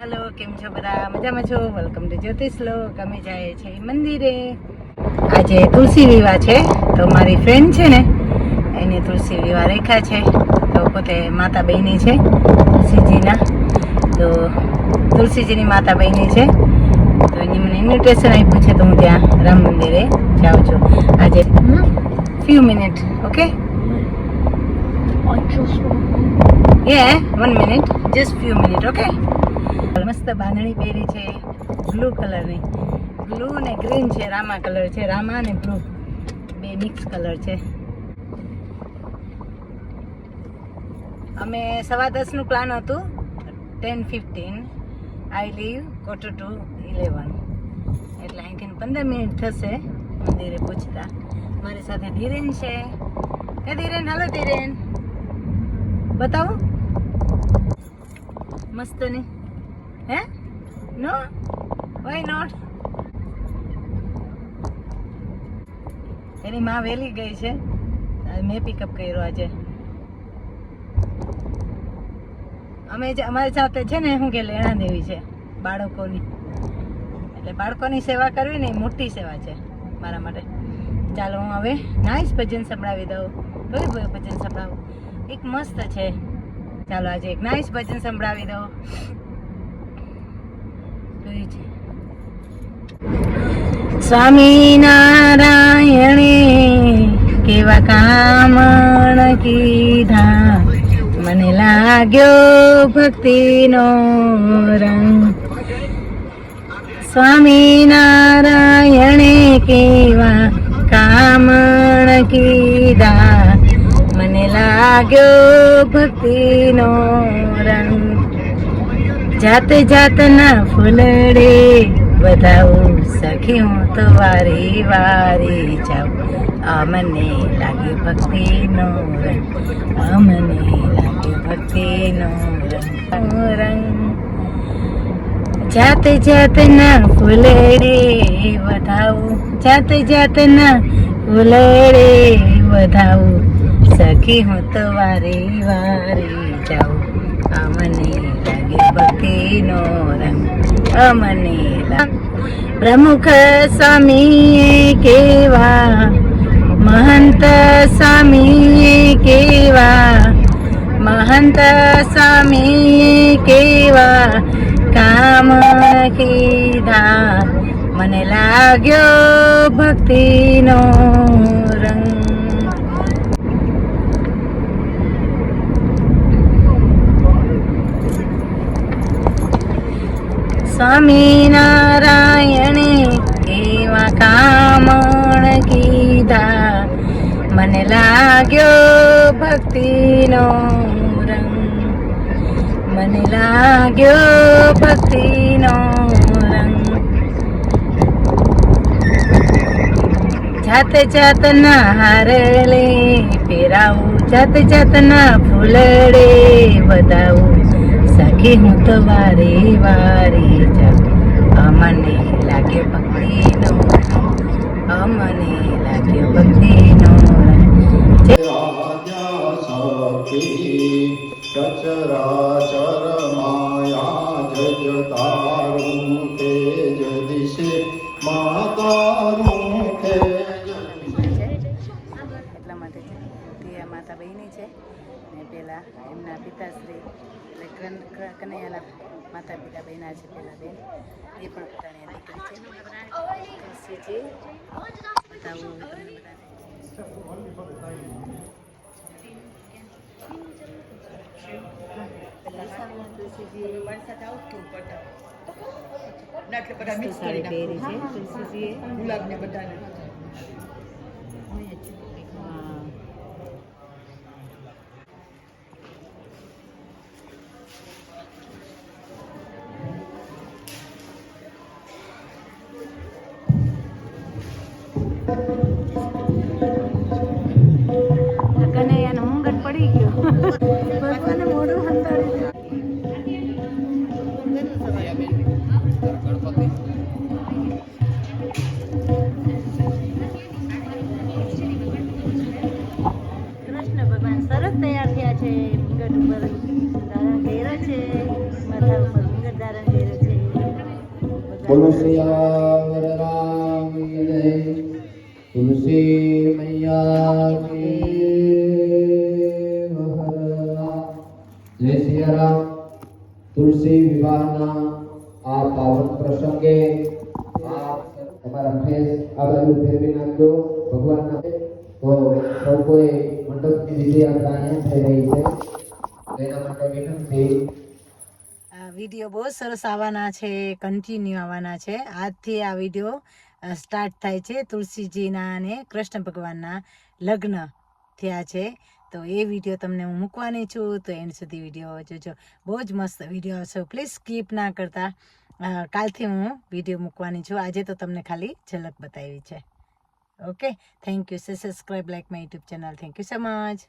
Hello केम छो बधा मजा में छो। वेलकम टू ज्योतिष लोक। अमे जाए छे मंदिरे। आज तुलसी विवाह छे तो मारी फ्रेंड छे ने एने तुलसी विवाह रेखा छे तो पोते माता बहनी छे तुलसीजीना। तो तुलसीजीनी माता बहनी छे तो एनी मने इन्विटेशन आप्युं छे तो हूँ त्यां राम मंदिरे जाऊं छुं आज few minute. Okay yeah 1 minute just few minute okay। मस्त बांधणी પહેરી છે બ્લુ કલરની। બ્લુ ને ગ્રીન છે, રામા કલર છે, રામા ને બ્લુ બે મિક્સ કલર છે। અમે 10:15 નું પ્લાન હતું 10:15 આઈ લીવ 10:45 એટલે અહીંથી 15 મિનિટ થશે મંદિરે પહોંચતા। મારી સાથે ધીરેન છે। હે ધીરેન, હાલો ધીરેન, બતાવો મસ્ત નહીં હે? નો વાય નોટ? એની માં વેલી ગઈ છે, મેં પિકઅપ કર્યો આજે। અમે અમારી સાથે છે ને શું કે લેણા દેવી છે બાળકોની, એટલે બાળકોની સેવા કરવી ને મોટી સેવા છે મારા માટે। ચાલો હું હવે નાઈસ ભજન સંભળાવી દઉં। કયું ભજન સંભળાવું? એક મસ્ત છે, ચાલો આજે એક નાઈસ ભજન સંભળાવી દઉં। સ્વામિનારાયણે કેવા કામણ કીધા, મને લાગ્યો ભક્તિનો રંગ। સ્વામિનારાયણે કેવા કામણ કીધા, મને લાગ્યો ભક્તિનો રંગ। જાત જાતના ફૂલડે વધાવું સખી હું તો વારી વારી જાઉં। આ મને લાગે ભક્તિનો રંગ, આ મને લાગે ભક્તિનો રંગ। જાત જાતના ફૂલડે વધાવું, જાત જાતના ફૂલડે વધાવું સખી હું તો વારી વારી જાઉં। આ મને ભક્તિનો રંગ, મને પ્રમુખ સ્વામીએ કેવા, મહંત સ્વામીએ કેવા, મહંત સ્વામીએ કેવા કામ કીધા, મને લાગ્યો ભક્તિનો રંગ। સ્વામિનારાયણે કેવા કામણ કીધા, મને લાગ્યો ભક્તિનો રંગ, મને લાગ્યો ભક્તિનો રંગ। જાત જાતના હારલે પહેરાવું, જાત જાતના ફૂલડે વધાવું સખી હું તો વારે વારે જાઉં। આ મને લાગે ભક્તિનો, આ મને લાગે ભક્તિનો સચરાચર માયા જગતારું તેજ દિશે માતારું તેજ। એટલા માટે તે માતા બહેની છે ને પેલા એમના પિતાશ્રી એટલે કનૈયાના માતા પિતા બહેના છે પેલા બેન, એ પણ પોતાની દીકરી છે તુલસીજી। બતાવું તમને બધાને સાડી પહેરી છે તુલસીજીએ ગુલાબને બધાને। કનૈયાનો મુંગટ પડી ગયો, ભગવાને મોઢું હંતાડી દીધું। બોલો સિયાવર રામચંદ્ર તુલસી મૈયા કી જય સિયારામ. તુલસી વિવાહના આ પાવન પ્રસંગે આપ તમારા ફેસ આ બાજુ ફેરવી નાખજો ભગવાનના. તો સૌ કોઈ મંડપની વિધિ આપણે અહીંયા થઈ રહી છે તેના માટે વિનંતી. વિડીયો બહુ સરસ આવવાના છે, કન્ટિન્યુ આવવાના છે. આજથી આ વિડીયો સ્ટાર્ટ થાય છે. તુલસીજીના અને કૃષ્ણ ભગવાનના લગ્ન થયા છે, તો એ વિડીયો તમને હું મૂકવાની છું. તો એન્ડ સુધી વિડીયો જોજો, બહુ જ મસ્ત વિડીયો આવશે. પ્લીઝ સ્કીપ ના કરતા. કાલથી હું વિડીયો મૂકવાની છું. આજે તો તમને ખાલી ઝલક બતાવી છે. Okay, thank you. Subscribe, like my YouTube channel. Thank you so much.